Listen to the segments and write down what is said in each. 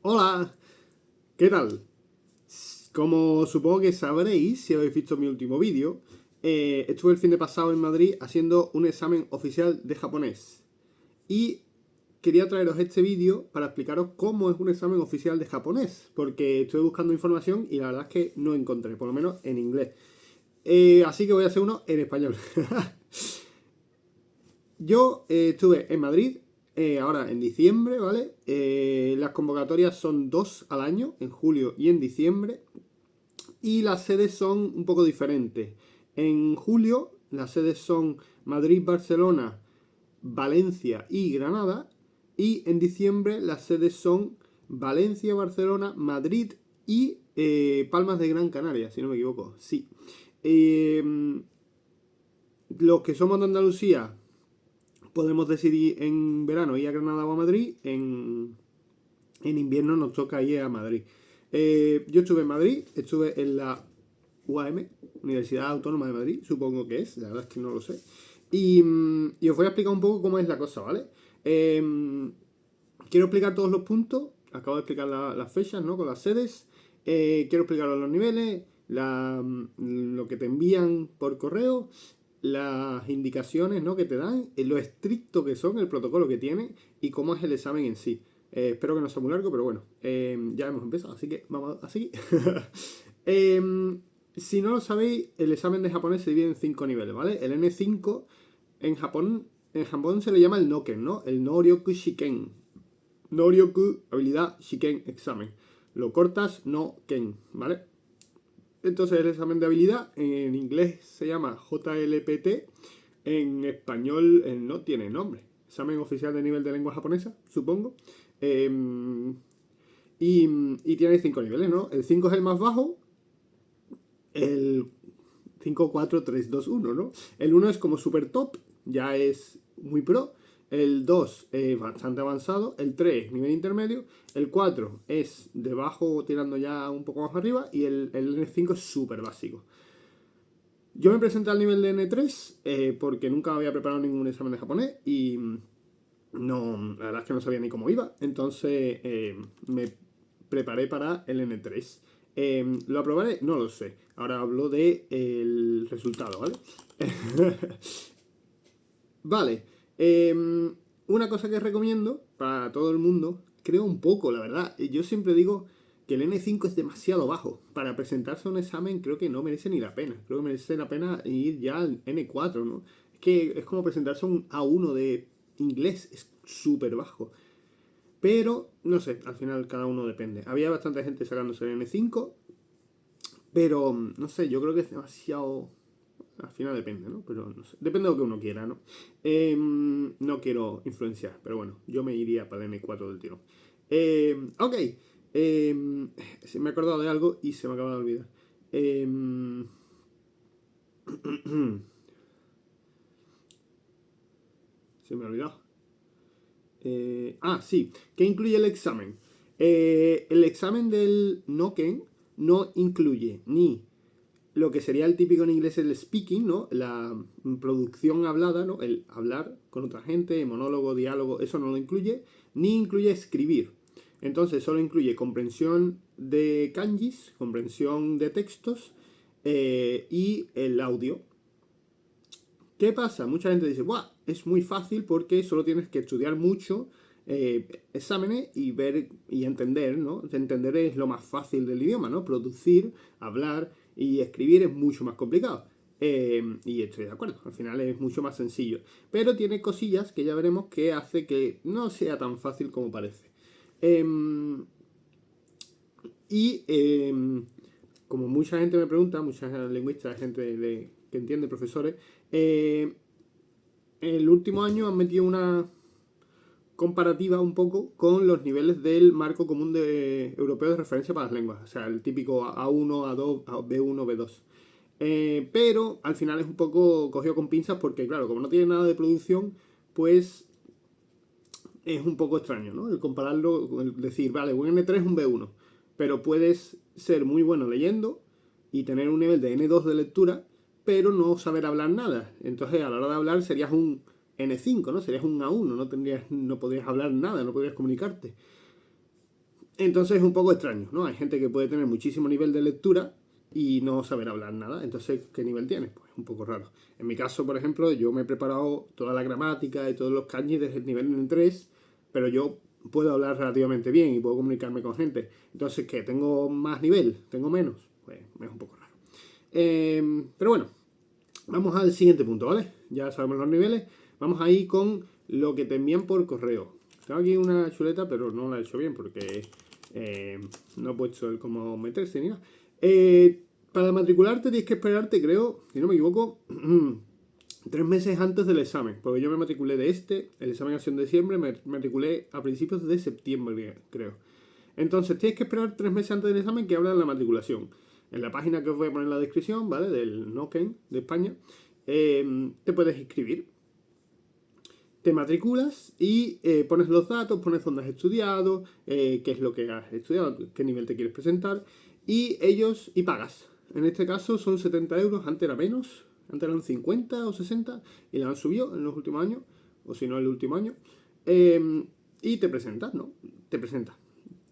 Hola, ¿qué tal? Como supongo que sabréis si habéis visto mi último vídeo, estuve el fin de pasado en Madrid haciendo un examen oficial de japonés. Y quería traeros este vídeo para explicaros cómo es un examen oficial de japonés, porque estuve buscando información y la verdad es que no encontré, por lo menos en inglés. Así que voy a hacer uno en español. Yo estuve en Madrid ahora en diciembre, ¿vale? Las convocatorias son dos al año, en julio y en diciembre. Y las sedes son un poco diferentes. En julio las sedes son Madrid, Barcelona, Valencia y Granada. Y en diciembre las sedes son Valencia, Barcelona, Madrid y Palmas de Gran Canaria, si no me equivoco. Sí. Eh, los que somos de Andalucía podemos decidir en verano ir a Granada o a Madrid. En invierno nos toca ir a Madrid. Yo estuve en Madrid, estuve en la UAM, Universidad Autónoma de Madrid, supongo que es, la verdad es que no lo sé. Y os voy a explicar un poco cómo es la cosa, ¿vale? Quiero explicar todos los puntos, acabo de explicar las fechas, ¿no? Con las sedes. Quiero explicar los niveles, lo que te envían por correo, las indicaciones, ¿no? Que te dan, lo estricto que son, el protocolo que tiene y cómo es el examen en sí. Espero que no sea muy largo, pero bueno, ya hemos empezado, así que vamos a seguir. Si no lo sabéis, el examen de japonés se divide en 5 niveles, ¿vale? El N5 en Japón se le llama el Noken, ¿no? El Noryoku Shiken. Noryoku, habilidad, Shiken, examen. Lo cortas, no Ken, ¿vale? Entonces el examen de habilidad en inglés se llama JLPT, en español no tiene nombre. Examen oficial de nivel de lengua japonesa, supongo. Eh, y tiene 5 niveles, ¿no? El 5 es el más bajo, el 5 4 3 2 1, ¿no? El uno es como super top, ya es muy pro. El 2 es bastante avanzado. El 3 nivel intermedio. El 4 es de bajo tirando ya un poco más arriba. Y el N5 es súper básico. Yo me presenté al nivel de N3 porque nunca había preparado ningún examen de japonés y no, la verdad es que no sabía ni cómo iba. Entonces me preparé para el N3. ¿Lo aprobaré? No lo sé. Ahora hablo del resultado, ¿vale? Vale. Una cosa que recomiendo para todo el mundo, creo un poco, la verdad. Yo siempre digo que el N5 es demasiado bajo. Para presentarse a un examen creo que no merece ni la pena. Creo que merece la pena ir ya al N4, ¿no? Es que es como presentarse a un A1 de inglés. Es súper bajo. Pero, no sé, al final cada uno depende. Había bastante gente sacándose el N5, pero, no sé, yo creo que es demasiado... Al final depende, ¿no? Pero no sé. Depende de lo que uno quiera, ¿no? No quiero influenciar, pero bueno, yo me iría para el N4 del tiro. Ok. Me he acordado de algo y se me acaba de olvidar. Se me ha olvidado. Sí. ¿Qué incluye el examen? El examen del Noken no incluye ni lo que sería el típico en inglés el speaking, ¿no? La producción hablada, ¿no? El hablar con otra gente, monólogo, diálogo, eso no lo incluye, ni incluye escribir. Entonces solo incluye comprensión de kanjis, comprensión de textos y el audio. ¿Qué pasa? Mucha gente dice, ¡buah! Es muy fácil porque solo tienes que estudiar mucho exámenes y ver y entender, ¿no? Entender es lo más fácil del idioma, ¿no? Producir, hablar y escribir es mucho más complicado. Y estoy de acuerdo, al final es mucho más sencillo. Pero tiene cosillas que ya veremos que hace que no sea tan fácil como parece. Eh, y como mucha gente me pregunta, muchas lingüistas, que entiende, profesores, el último año han metido una comparativa un poco con los niveles del marco común europeo de referencia para las lenguas. O sea, el típico A1, A2, B1, B2. Pero al final es un poco cogido con pinzas porque, claro, como no tiene nada de producción, pues es un poco extraño, ¿no? El compararlo, el decir, vale, un N3 es un B1, pero puedes ser muy bueno leyendo y tener un nivel de N2 de lectura, pero no saber hablar nada. Entonces, a la hora de hablar serías un N5, ¿no? Serías un A1, no podrías hablar nada, no podrías comunicarte. Entonces es un poco extraño, ¿no? Hay gente que puede tener muchísimo nivel de lectura y no saber hablar nada. Entonces, ¿qué nivel tienes? Pues un poco raro. En mi caso, por ejemplo, yo me he preparado toda la gramática y todos los kanjis desde el nivel en 3, pero yo puedo hablar relativamente bien y puedo comunicarme con gente. Entonces, ¿qué? ¿Tengo más nivel? ¿Tengo menos? Pues es un poco raro. Pero bueno, vamos al siguiente punto, ¿vale? Ya sabemos los niveles. Vamos a ir con lo que te envían por correo. Tengo aquí una chuleta, pero no la he hecho bien porque no he puesto el cómo meterse ni nada. Para matricularte tienes que esperarte, creo, si no me equivoco, 3 meses antes del examen. Porque yo me matriculé el examen ha sido en diciembre, me matriculé a principios de septiembre, creo. Entonces tienes que esperar 3 meses antes del examen que abran la matriculación. En la página que os voy a poner en la descripción, ¿vale? Del NOCEN de España, te puedes inscribir. Te matriculas y pones los datos, pones dónde has estudiado, qué es lo que has estudiado, qué nivel te quieres presentar y pagas. En este caso son 70 euros, antes era menos, antes eran 50 o 60 y la han subido en los últimos años, o si no el último año, y te presentas, ¿no? Te presentas.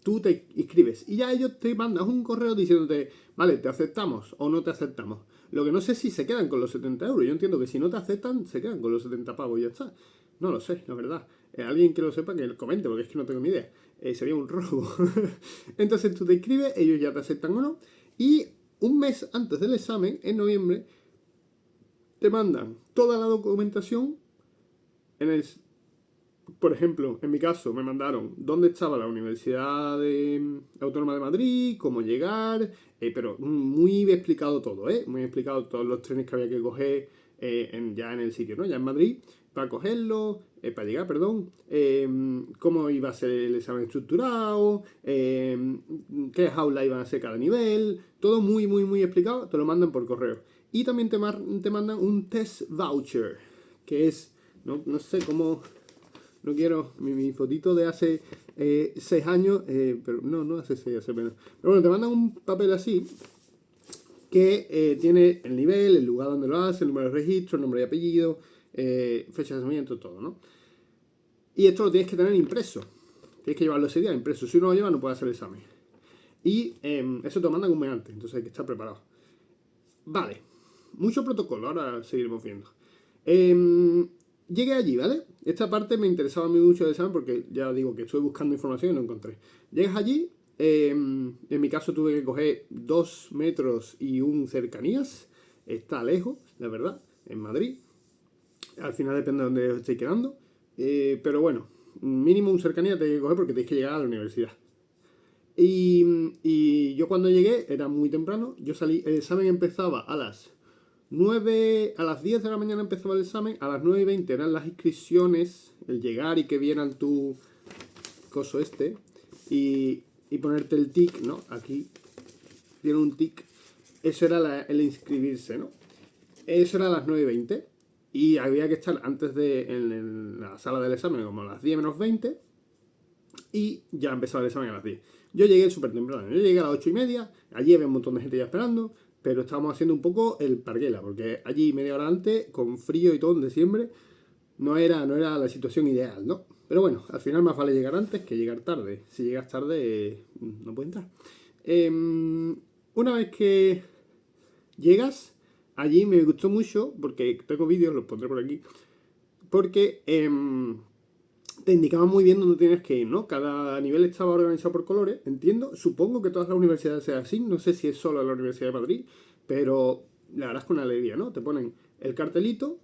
Tú te inscribes y ya ellos te mandan un correo diciéndote, vale, te aceptamos o no te aceptamos. Lo que no sé si se quedan con los 70 euros. Yo entiendo que si no te aceptan, se quedan con los 70 pavos y ya está. No lo sé, la verdad. Alguien que lo sepa que lo comente, porque es que no tengo ni idea. Sería un robo. Entonces tú te inscribes, ellos ya te aceptan o no. Y un mes antes del examen, en noviembre, te mandan toda la documentación en el por ejemplo, en mi caso me mandaron dónde estaba la Universidad Autónoma de Madrid, cómo llegar, pero muy explicado todo, ¿eh? Muy explicado todos los trenes que había que coger ya en el sitio, ¿no? Ya en Madrid, para cogerlo, para llegar, perdón, cómo iba a ser el examen estructurado, qué jaula iban a ser cada nivel, todo muy explicado, te lo mandan por correo. Y también te mandan un test voucher, que es, no sé cómo no quiero mi fotito de hace 6 años, pero no hace 6, hace menos. Pero bueno, te mandan un papel así que tiene el nivel, el lugar donde lo hace, el número de registro, el nombre y apellido, fecha de nacimiento, todo, ¿no? Y esto lo tienes que tener impreso. Tienes que llevarlo ese día impreso. Si no lo llevas, no puedes hacer el examen. Y eso te lo mandan un mes antes, entonces hay que estar preparado. Vale, mucho protocolo, ahora seguiremos viendo. Llegué allí, ¿vale? Esta parte me interesaba a mí mucho el examen porque ya digo que estuve buscando información y no encontré. Llegas allí, en mi caso tuve que coger 2 metros y un cercanías. Está lejos, la verdad, en Madrid. Al final depende de dónde os estéis quedando. Pero bueno, mínimo un cercanía tenéis que coger porque tenéis que llegar a la universidad. Y yo cuando llegué era muy temprano. Yo salí, el examen empezaba a las 9, a las 10 de la mañana empezaba el examen, a las 9:20 eran las inscripciones, el llegar y que vieran tu coso y ponerte el tic, ¿no? Aquí tiene un tic. Eso era el inscribirse, ¿no? Eso era a las 9:20 y había que estar antes en la sala del examen como a las 10 menos 20 y ya empezaba el examen a las 10. Yo llegué súper temprano, yo llegué a las 8:30, allí había un montón de gente ya esperando, pero estábamos haciendo un poco el parguela, porque allí media hora antes, con frío y todo en diciembre, no era la situación ideal, ¿no? Pero bueno, al final más vale llegar antes que llegar tarde. Si llegas tarde, no puedes entrar. Una vez que llegas, allí me gustó mucho, porque tengo vídeos, los pondré por aquí, porque te indicaba muy bien dónde tienes que ir, ¿no? Cada nivel estaba organizado por colores, entiendo. Supongo que todas las universidades sean así, no sé si es solo la Universidad de Madrid, pero la verdad es con alegría, ¿no? Te ponen el cartelito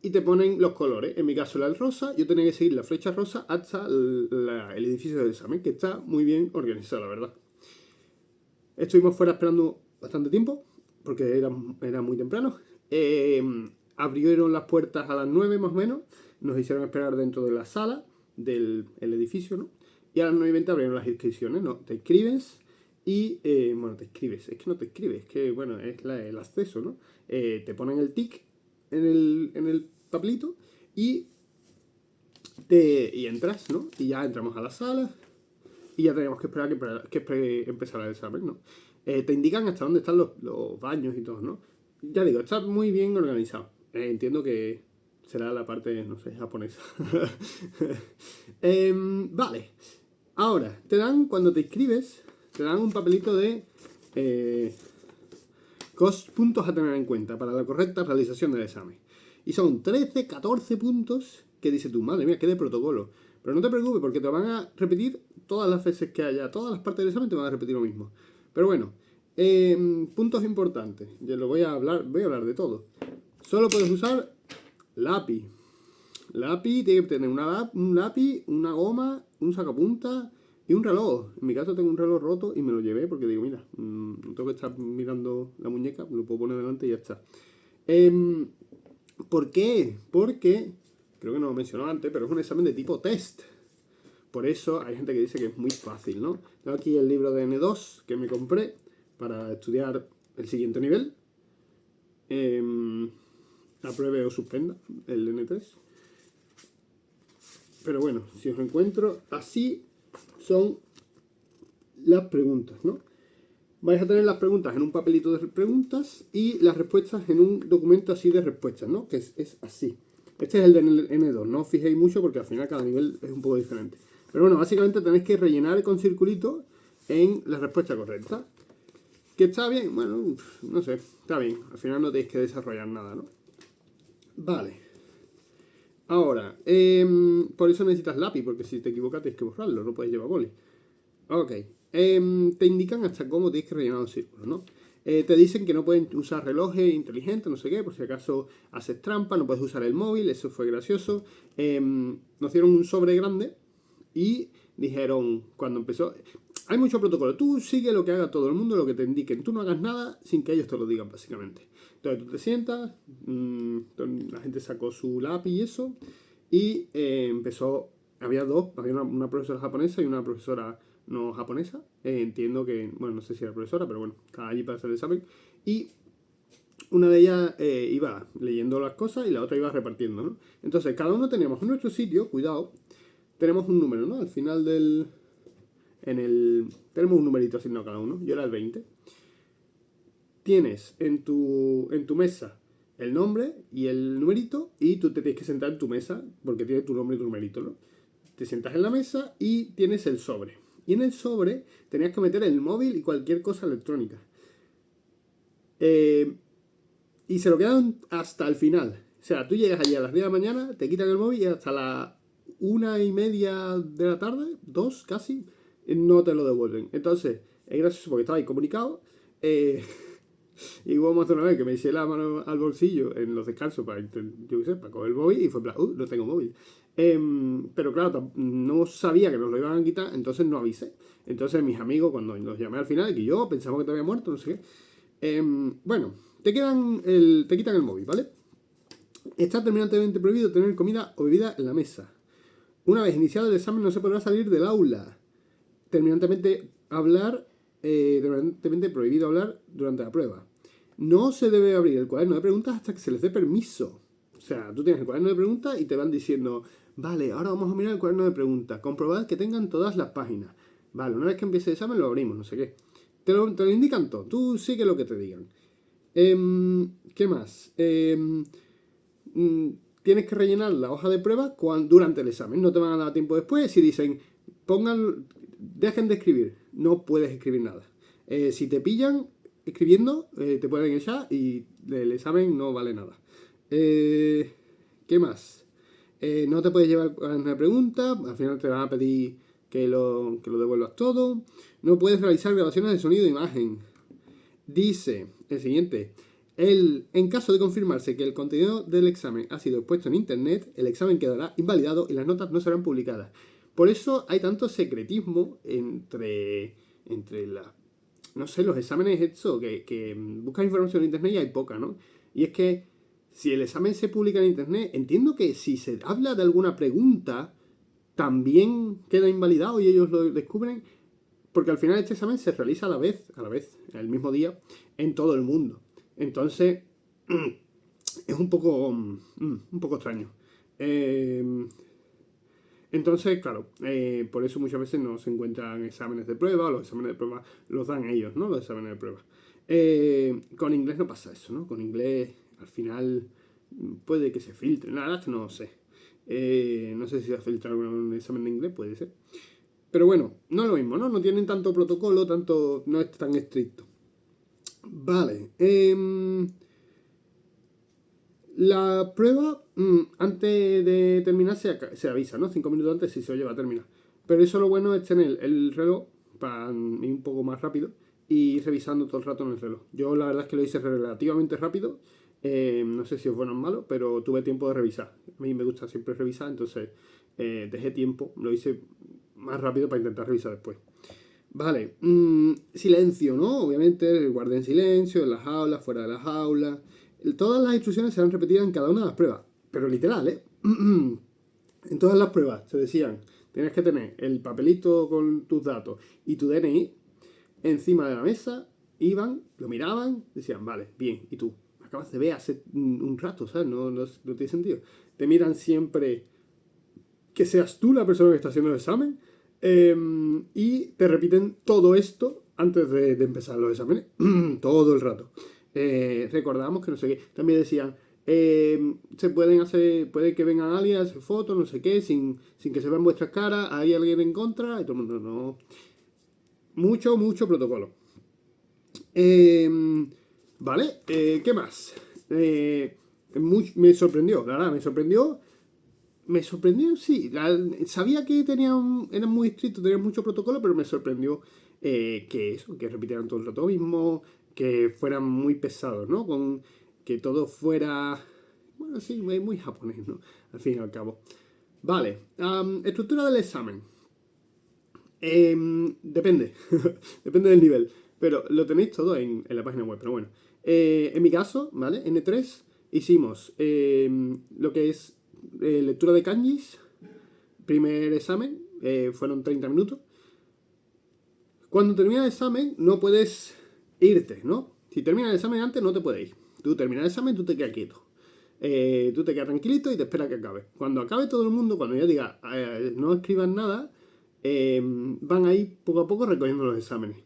y te ponen los colores. En mi caso era el rosa, yo tenía que seguir la flecha rosa hasta el edificio del examen, que está muy bien organizado, la verdad. Estuvimos fuera esperando bastante tiempo, porque era muy temprano. Abrieron las puertas a las 9 más o menos, nos hicieron esperar dentro de la sala del edificio, ¿no? Y a las 9:20 abrieron las inscripciones, ¿no? Te inscribes y, bueno, te inscribes, es que no te inscribes, es que, bueno, es el acceso, ¿no? Te ponen el tic en el papelito y entras, ¿no? Y ya entramos a la sala y ya tenemos que esperar que empezara el examen, ¿no? Te indican hasta dónde están los baños y todo, ¿no? Ya digo, está muy bien organizado. Entiendo que será la parte, no sé, japonesa. Vale. Ahora, cuando te inscribes, te dan un papelito de puntos a tener en cuenta para la correcta realización del examen. Y son 13, 14 puntos que dice tu madre mía, qué de protocolo. Pero no te preocupes porque te van a repetir todas las veces que haya, todas las partes del examen te van a repetir lo mismo. Pero bueno, puntos importantes. Yo voy a hablar de todo. Solo puedes usar lápiz. Lápiz tiene que tener un lápiz, una goma, un sacapuntas y un reloj. En mi caso tengo un reloj roto y me lo llevé porque digo, mira, no tengo que estar mirando la muñeca, me lo puedo poner delante y ya está. ¿Por qué? Porque, creo que no lo mencionó antes, pero es un examen de tipo test. Por eso hay gente que dice que es muy fácil, ¿no? Tengo aquí el libro de N2 que me compré para estudiar el siguiente nivel. Apruebe o suspenda el N3. Pero bueno, si os encuentro, así son las preguntas, ¿no? Vais a tener las preguntas en un papelito de preguntas y las respuestas en un documento así de respuestas, ¿no? Que es así. Este es el de N2, no os fijéis mucho porque al final cada nivel es un poco diferente. Pero bueno, básicamente tenéis que rellenar con circulito en la respuesta correcta. ¿Que está bien? Bueno, no sé, está bien. Al final no tenéis que desarrollar nada, ¿no? Vale. Ahora, por eso necesitas lápiz, porque si te equivocas tienes que borrarlo, no puedes llevar boli. Ok. Te indican hasta cómo tienes que rellenar los círculos, ¿no? Te dicen que no pueden usar relojes inteligentes, no sé qué, por si acaso haces trampa, no puedes usar el móvil, eso fue gracioso. Nos dieron un sobre grande y dijeron, cuando empezó, hay mucho protocolo, tú sigue lo que haga todo el mundo, lo que te indiquen, tú no hagas nada sin que ellos te lo digan, básicamente. Entonces tú te sientas, la gente sacó su lápiz y eso, y empezó, había una profesora japonesa y una profesora no japonesa, entiendo que, bueno, no sé si era profesora, pero bueno, estaba allí para hacer el examen, y una de ellas iba leyendo las cosas y la otra iba repartiendo, ¿no? Entonces, cada uno teníamos en nuestro sitio, cuidado, tenemos un número, ¿no? Al final tenemos un numerito asignado cada uno, yo era el 20. Tienes en tu mesa el nombre y el numerito y tú te tienes que sentar en tu mesa porque tiene tu nombre y tu numerito, ¿no? Te sientas en la mesa y tienes el sobre. Y en el sobre tenías que meter el móvil y cualquier cosa electrónica. Y se lo quedan hasta el final. O sea, tú llegas allí a las 10 de la mañana, te quitan el móvil y hasta las 1:30 de la tarde, 2 casi, no te lo devuelven. Entonces, es gracioso porque estaba ahí comunicado. Y hubo más de una vez que me eché la mano al bolsillo en los descansos para, yo qué sé, para coger el móvil y fue en plan, no tengo móvil. Pero claro, no sabía que nos lo iban a quitar, entonces no avisé. Entonces mis amigos, cuando los llamé al final, que yo pensaba que te había muerto, no sé qué. Bueno, te quitan el móvil, ¿vale? Está terminantemente prohibido tener comida o bebida en la mesa. Una vez iniciado el examen no se podrá salir del aula. Terminantemente prohibido hablar durante la prueba. No se debe abrir el cuaderno de preguntas hasta que se les dé permiso. O sea, tú tienes el cuaderno de preguntas y te van diciendo, vale, ahora vamos a mirar el cuaderno de preguntas. Comprobad que tengan todas las páginas. Vale, una vez que empiece el examen lo abrimos, no sé qué. Te lo indican todo. Tú sigue lo que te digan. ¿Qué más? Tienes que rellenar la hoja de prueba durante el examen. No te van a dar tiempo después. Si dicen, dejen de escribir, no puedes escribir nada. Si te pillan escribiendo, te pueden echar y el examen no vale nada. ¿Qué más? No te puedes llevar una pregunta, al final te van a pedir que lo devuelvas todo. No puedes realizar grabaciones de sonido e imagen. Dice el siguiente. En caso de confirmarse que el contenido del examen ha sido expuesto en internet, el examen quedará invalidado y las notas no serán publicadas. Por eso hay tanto secretismo entre no sé, los exámenes hechos, que buscas información en internet y hay poca, ¿no? Y es que si el examen se publica en internet, entiendo que si se habla de alguna pregunta, también queda invalidado y ellos lo descubren, porque al final este examen se realiza a la vez, el mismo día, en todo el mundo. Entonces, es un poco extraño. Entonces, claro, por eso muchas veces no se encuentran exámenes de prueba, los exámenes de prueba los dan ellos, ¿no? Los exámenes de prueba. Con inglés no pasa eso, ¿no? Con inglés, al final, puede que se filtre, nada, que no sé. No sé si se ha filtrado un examen de inglés, puede ser. Pero bueno, no es lo mismo, ¿no? No tienen tanto protocolo, tanto, no es tan estricto. Vale. La prueba, antes de terminar, se avisa, ¿no? 5 minutos antes si se oye va a terminar. Pero eso lo bueno es tener el reloj para ir un poco más rápido y ir revisando todo el rato en el reloj. Yo la verdad es que lo hice relativamente rápido. No sé si es bueno o malo, pero tuve tiempo de revisar. A mí me gusta siempre revisar, entonces dejé tiempo, lo hice más rápido para intentar revisar después. Vale, silencio, ¿no? Obviamente, guarden silencio en las aulas, fuera de las aulas. Todas las instrucciones serán repetidas en cada una de las pruebas, pero literal, ¿eh? En todas las pruebas te decían, tienes que tener el papelito con tus datos y tu DNI encima de la mesa, iban, lo miraban, decían, vale, bien, y tú, acabas de ver hace un rato, ¿sabes? No tiene sentido. Te miran siempre que seas tú la persona que está haciendo el examen y te repiten todo esto antes de empezar los exámenes, todo el rato. Recordamos que no sé qué, también decían, se pueden hacer, puede que vengan alguien a hacer fotos, no sé qué, sin que se vean vuestras caras, hay alguien en contra, y todo el mundo, no. Mucho protocolo. Eh, vale, ¿qué más? Me sorprendió, la verdad, me sorprendió, sí. Sabía que eran muy estrictos, tenían mucho protocolo, pero me sorprendió que repitieran todo el rato lo mismo, que fueran muy pesados, ¿no? Que todo fuera, bueno, sí, muy japonés, ¿no? Al fin y al cabo. Vale, estructura del examen. Depende, depende del nivel, pero lo tenéis todo en la página web, pero bueno. En mi caso, ¿vale? N3 hicimos lo que es lectura de kanjis, primer examen, fueron 30 minutos. Cuando termina el examen no puedes irte, ¿no? Si termina el examen antes no te puedes ir. Tú terminas el examen, tú te quedas quieto. Tú te quedas tranquilito y te esperas que acabe. Cuando acabe todo el mundo, cuando ya diga no escriban nada, van a ir poco a poco recogiendo los exámenes.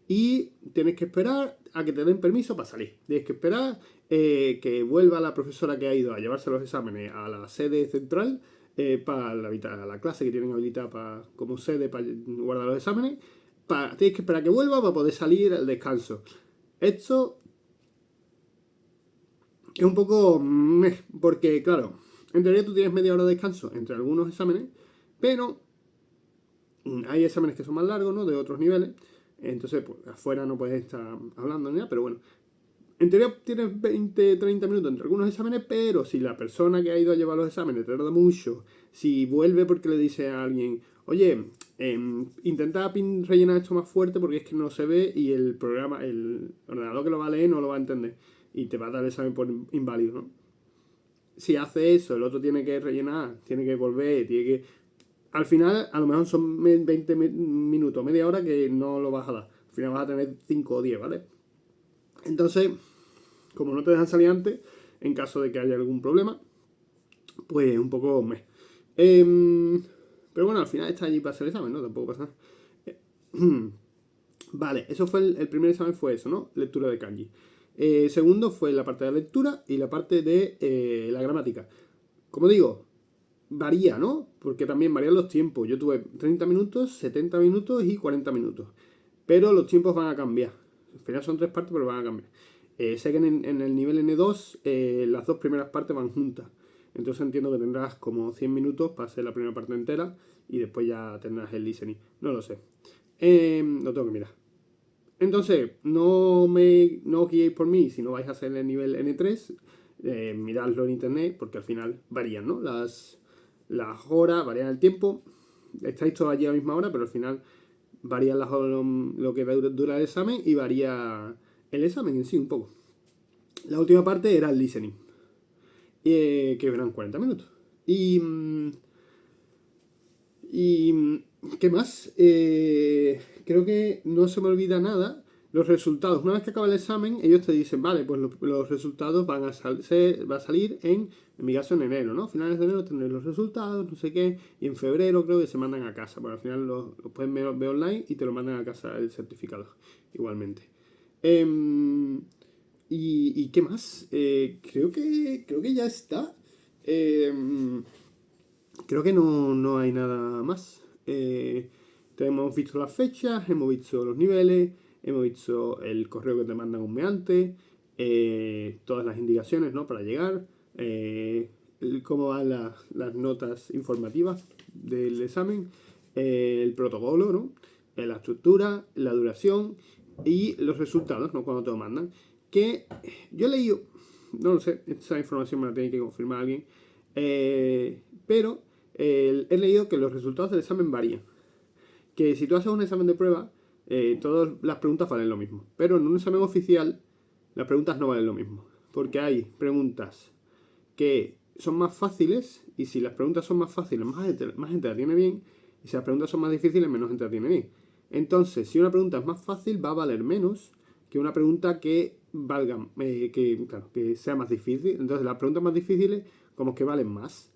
Y tienes que esperar a que te den permiso para salir. Tienes que esperar que vuelva la profesora que ha ido a llevarse los exámenes a la sede central para la clase que tienen habilitada como sede para guardar los exámenes. Tienes que esperar que vuelva para poder salir al descanso. Esto es un poco porque claro, en teoría tú tienes media hora de descanso entre algunos exámenes, pero hay exámenes que son más largos, ¿no? De otros niveles. Entonces, pues afuera no puedes estar hablando ni nada, pero bueno. En teoría tienes 20, 30 minutos entre algunos exámenes, pero si la persona que ha ido a llevar los exámenes tarda mucho, si vuelve porque le dice a alguien, oye, intenta rellenar esto más fuerte porque es que no se ve y el programa, el ordenador que lo va a leer no lo va a entender y te va a dar el examen por inválido, ¿no? Si hace eso, el otro tiene que rellenar, tiene que volver, tiene que... Al final, a lo mejor son 20 minutos, media hora que no lo vas a dar. Al final vas a tener 5 o 10, ¿vale? Entonces, como no te dejan salir antes, en caso de que haya algún problema, pues un poco pero bueno, al final está allí para hacer el examen, ¿no? Tampoco pasa nada. Vale, eso fue el primer examen, fue eso, ¿no? Lectura de kanji. Segundo fue la parte de la lectura y la parte de la gramática. Como digo, varía, ¿no? Porque también varían los tiempos. Yo tuve 30 minutos, 70 minutos y 40 minutos. Pero los tiempos van a cambiar. Al final son tres partes, pero van a cambiar. Sé que en el nivel N2 las dos primeras partes van juntas. Entonces entiendo que tendrás como 100 minutos para hacer la primera parte entera y después ya tendrás el listening. No lo sé. Lo tengo que mirar. Entonces, no os guiéis por mí si no vais a hacer el nivel N3. Miradlo en internet porque al final varían, ¿no? Las horas, varían el tiempo. Estáis todos allí a la misma hora, pero al final varían las horas, lo que dura el examen y varía el examen en sí un poco. La última parte era el listening, que eran 40 minutos. Y ¿qué más? Creo que no se me olvida nada. Los resultados. Una vez que acaba el examen, ellos te dicen, vale, pues los resultados van a va a salir en mi caso, en enero, ¿no? Finales de enero tendré los resultados, no sé qué, y en febrero creo que se mandan a casa. Bueno, al final los pueden ver online y te lo mandan a casa el certificado, igualmente. Em, ¿Y qué más? Creo que ya está. Creo que no hay nada más. hemos visto las fechas, hemos visto los niveles, hemos visto el correo que te mandan un mes antes, todas las indicaciones, ¿no? Para llegar, cómo van las notas informativas del examen, el protocolo, ¿no? La estructura, la duración y los resultados, ¿no? Cuando te lo mandan. Que yo he leído, no lo sé, esa información me la tiene que confirmar alguien, pero he leído que los resultados del examen varían. Que si tú haces un examen de prueba, todas las preguntas valen lo mismo. Pero en un examen oficial, las preguntas no valen lo mismo. Porque hay preguntas que son más fáciles, y si las preguntas son más fáciles, más gente la tiene bien, y si las preguntas son más difíciles, menos gente la tiene bien. Entonces, si una pregunta es más fácil, va a valer menos que una pregunta que valga, que sea más difícil. Entonces, las preguntas más difíciles, como que valen más.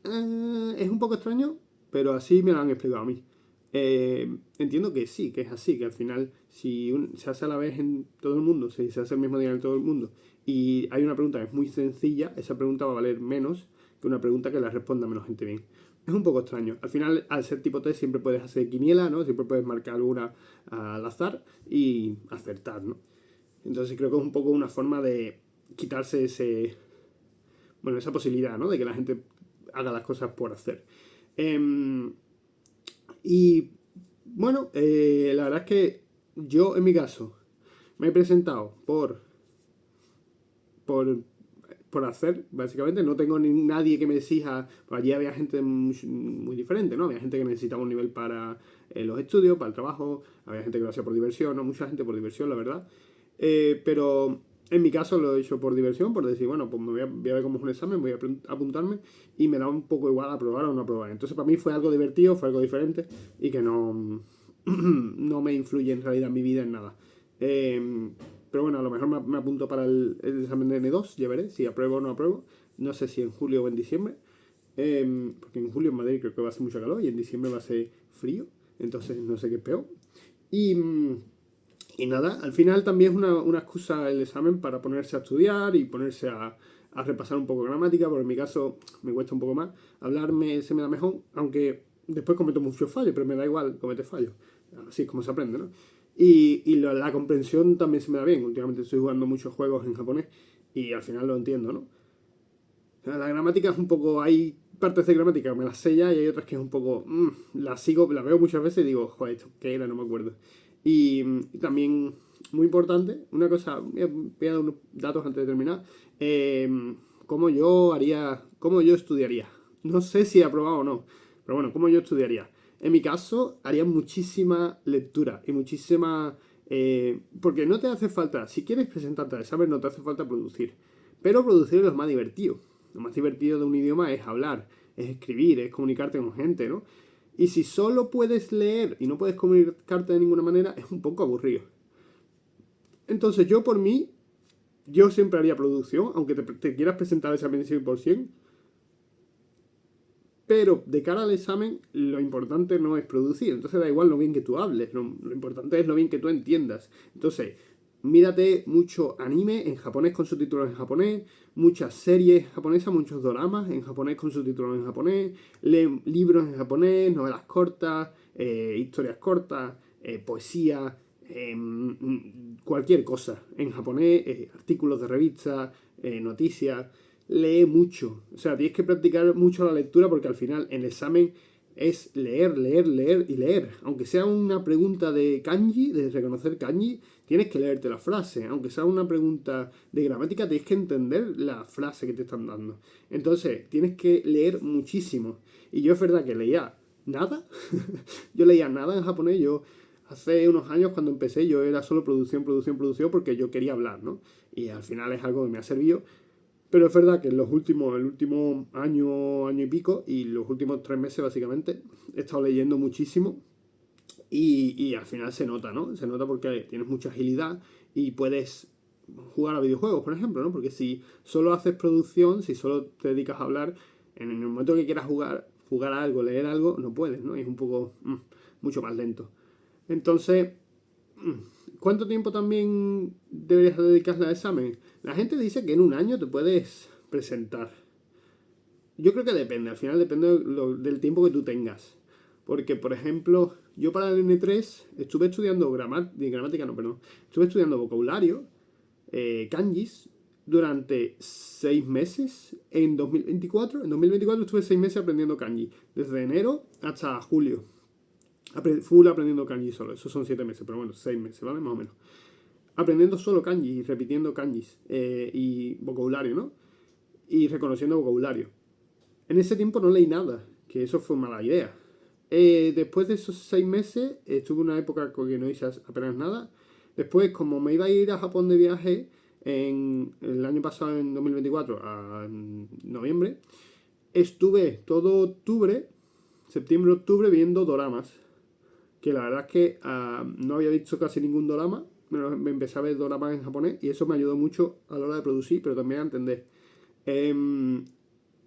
Es un poco extraño, pero así me lo han explicado a mí. Entiendo que sí, que es así, que al final, si se hace a la vez en todo el mundo, si se hace el mismo día en todo el mundo, y hay una pregunta que es muy sencilla, esa pregunta va a valer menos que una pregunta que la responda menos gente bien. Es un poco extraño. Al final, al ser tipo test, siempre puedes hacer quiniela, ¿no? Siempre puedes marcar alguna al azar y acertar, ¿no? Entonces creo que es un poco una forma de quitarse esa posibilidad, ¿no? De que la gente haga las cosas por hacer. Y bueno, la verdad es que yo en mi caso me he presentado por, por hacer, básicamente. No tengo nadie que me exija. Pues allí había gente muy diferente, ¿no? Había gente que necesitaba un nivel para los estudios, para el trabajo. Había gente que lo hacía por diversión, ¿no? Mucha gente por diversión, la verdad. Pero en mi caso lo he hecho por diversión, por decir, bueno, pues voy a ver cómo es un examen, voy a apuntarme y me da un poco igual aprobar o no aprobar. Entonces para mí fue algo divertido, fue algo diferente y que no, no me influye en realidad en mi vida en nada. Pero bueno, a lo mejor me apunto para el examen de N2, ya veré si apruebo o no apruebo. No sé si en julio o en diciembre. Porque en julio en Madrid creo que va a ser mucho calor y en diciembre va a ser frío. Entonces no sé qué es peor. Y, y nada, al final también es una excusa el examen para ponerse a estudiar y ponerse a repasar un poco gramática, porque en mi caso me cuesta un poco más. Hablarme se me da mejor, aunque después cometo muchos fallos, pero me da igual cometer fallos. Así es como se aprende, ¿no? Y la comprensión también se me da bien. Últimamente estoy jugando muchos juegos en japonés y al final lo entiendo, ¿no? La gramática es un poco. Hay partes de gramática que me las sé ya y hay otras que es un poco. La sigo, la veo muchas veces y digo, joder, ¿esto qué era? No me acuerdo. Y también, muy importante, una cosa, voy a dar unos datos antes de terminar. ¿Cómo yo haría, cómo yo estudiaría? No sé si he aprobado o no, pero bueno, ¿cómo yo estudiaría? En mi caso, haría muchísima lectura y muchísima. Porque no te hace falta, si quieres presentarte al examen, no te hace falta producir. Pero producir es lo más divertido. Lo más divertido de un idioma es hablar, es escribir, es comunicarte con gente, ¿no? Y si solo puedes leer y no puedes comunicarte de ninguna manera, es un poco aburrido. Entonces yo por mí, yo siempre haría producción, aunque te quieras presentar el examen 100%, pero de cara al examen, lo importante no es producir. Entonces da igual lo bien que tú hables, lo importante es lo bien que tú entiendas. Entonces, mírate mucho anime en japonés con subtítulos en japonés, muchas series japonesas, muchos doramas en japonés con subtítulos en japonés, lee libros en japonés, novelas cortas, historias cortas, poesía, cualquier cosa en japonés, artículos de revistas, noticias. Lee mucho. O sea, tienes que practicar mucho la lectura porque al final en el examen es leer, leer, leer y leer. Aunque sea una pregunta de kanji, de reconocer kanji, tienes que leerte la frase. Aunque sea una pregunta de gramática, tienes que entender la frase que te están dando. Entonces, tienes que leer muchísimo. Y yo es verdad que leía nada. Yo leía nada en japonés. Yo hace unos años cuando empecé yo era solo producción, producción, producción porque yo quería hablar, ¿no? Y al final es algo que me ha servido. Pero es verdad que en el último año, año y pico, y los últimos 3 meses básicamente, he estado leyendo muchísimo y al final se nota, ¿no? Se nota porque tienes mucha agilidad y puedes jugar a videojuegos, por ejemplo, ¿no? Porque si solo haces producción, si solo te dedicas a hablar, en el momento que quieras jugar a algo, leer algo, no puedes, ¿no? Y es un poco, mucho más lento. Entonces, ¿cuánto tiempo también deberías dedicarle al examen? La gente dice que en un año te puedes presentar. Yo creo que depende, al final depende del tiempo que tú tengas. Porque, por ejemplo, yo para el N3 estuve estudiando gramática, no, perdón. Estuve estudiando vocabulario, kanjis, durante 6 meses en 2024. En 2024 estuve 6 meses aprendiendo kanji, desde enero hasta julio. Full aprendiendo kanji solo, esos son 7 meses, pero bueno, 6 meses, ¿vale? Más o menos. Aprendiendo solo kanji y repitiendo kanjis y vocabulario, ¿no? Y reconociendo vocabulario. En ese tiempo no leí nada, que eso fue mala idea. Después de esos 6 meses, estuve una época con que no hice apenas nada. Después, como me iba a ir a Japón de viaje en el año pasado, en 2024, a noviembre, estuve todo octubre, septiembre-octubre, viendo doramas. Que la verdad es que no había visto casi ningún dorama. Me empecé a ver doramas en japonés y eso me ayudó mucho a la hora de producir, pero también a entender.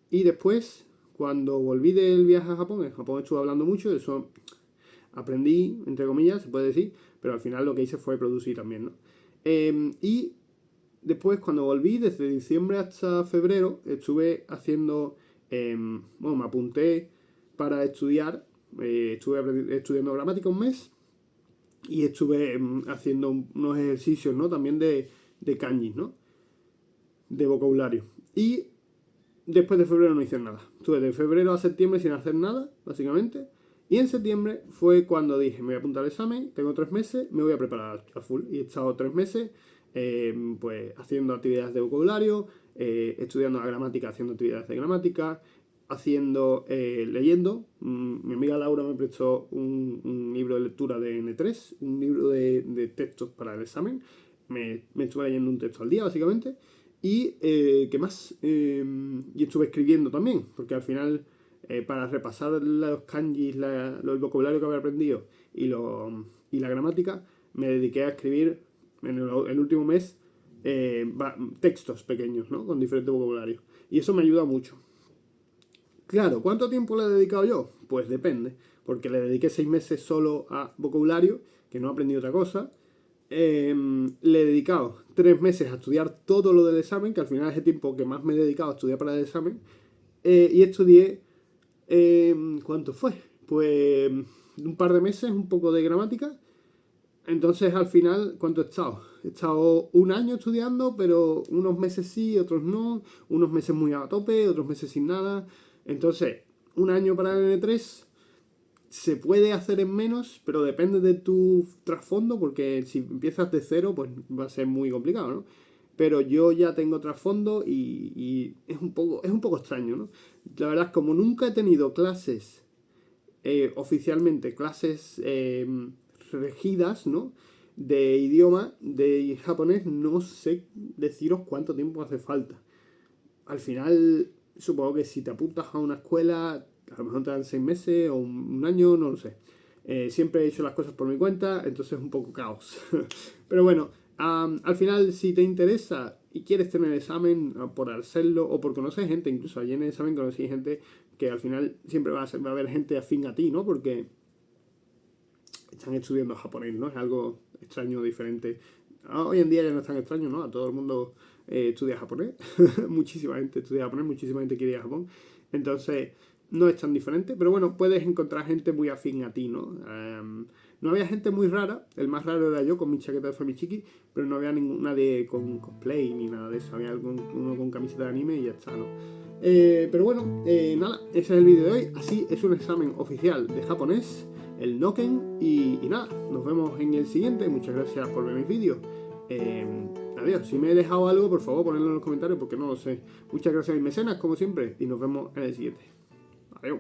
Y después, cuando volví del viaje a Japón, en Japón estuve hablando mucho, eso aprendí, entre comillas, se puede decir, pero al final lo que hice fue producir también, ¿no? Y después, cuando volví, desde diciembre hasta febrero, estuve haciendo, bueno, me apunté para estudiar, estuve estudiando gramática un mes y estuve haciendo unos ejercicios, ¿no? También de kanji, ¿no? De vocabulario. Y después de febrero no hice nada. Estuve de febrero a septiembre sin hacer nada, básicamente. Y en septiembre fue cuando dije, me voy a apuntar al examen, tengo 3 meses, me voy a preparar a full. Y he estado 3 meses pues haciendo actividades de vocabulario, estudiando la gramática, haciendo actividades de gramática, leyendo. Mi amiga Laura me prestó un libro de lectura de N3, un libro de textos para el examen. Me estuve leyendo un texto al día, básicamente. Y, ¿qué más? Y estuve escribiendo también, porque al final, para repasar los kanjis, el vocabulario que había aprendido y la gramática, me dediqué a escribir en el último mes textos pequeños, ¿no? Con diferentes vocabularios. Y eso me ayuda mucho. Claro, ¿cuánto tiempo le he dedicado yo? Pues depende, porque le dediqué 6 meses solo a vocabulario, que no aprendí otra cosa. Le he dedicado 3 meses a estudiar todo lo del examen, que al final es el tiempo que más me he dedicado a estudiar para el examen. Y estudié, ¿cuánto fue? Pues un par de meses, un poco de gramática. Entonces al final, ¿cuánto he estado? He estado un año estudiando, pero unos meses sí, otros no. Unos meses muy a tope, otros meses sin nada. Entonces, un año para el N3 se puede hacer en menos, pero depende de tu trasfondo, porque si empiezas de cero, pues va a ser muy complicado, ¿no? Pero yo ya tengo trasfondo y es un poco extraño, ¿no? La verdad es como nunca he tenido clases, oficialmente, clases regidas, ¿no? De idioma, de japonés, no sé deciros cuánto tiempo hace falta. Al final, supongo que si te apuntas a una escuela, a lo mejor te dan 6 meses o un año, no lo sé. Siempre he hecho las cosas por mi cuenta, entonces es un poco caos. Pero bueno, al final, si te interesa y quieres tener examen por hacerlo o por conocer gente, incluso allí en el examen conocí gente que al final siempre va a haber gente afín a ti, ¿no? Porque están estudiando japonés, ¿no? Es algo extraño, diferente. Hoy en día ya no es tan extraño, ¿no? A todo el mundo estudia japonés. Muchísima gente estudia japonés, muchísima gente quiere ir a Japón. Entonces, no es tan diferente. Pero bueno, puedes encontrar gente muy afín a ti, ¿no? No había gente muy rara. El más raro era yo con mi chaqueta de Famichiki. Pero no había nadie con cosplay ni nada de eso. Había uno con camiseta de anime y ya está, ¿no? Pero bueno, nada, ese es el vídeo de hoy. Así es un examen oficial de japonés, el Noken. Y nada, nos vemos en el siguiente. Muchas gracias por ver mis vídeos. Adiós. Si me he dejado algo, por favor, ponedlo en los comentarios porque no lo sé. Muchas gracias a mis mecenas, como siempre. Y nos vemos en el siguiente. Adiós.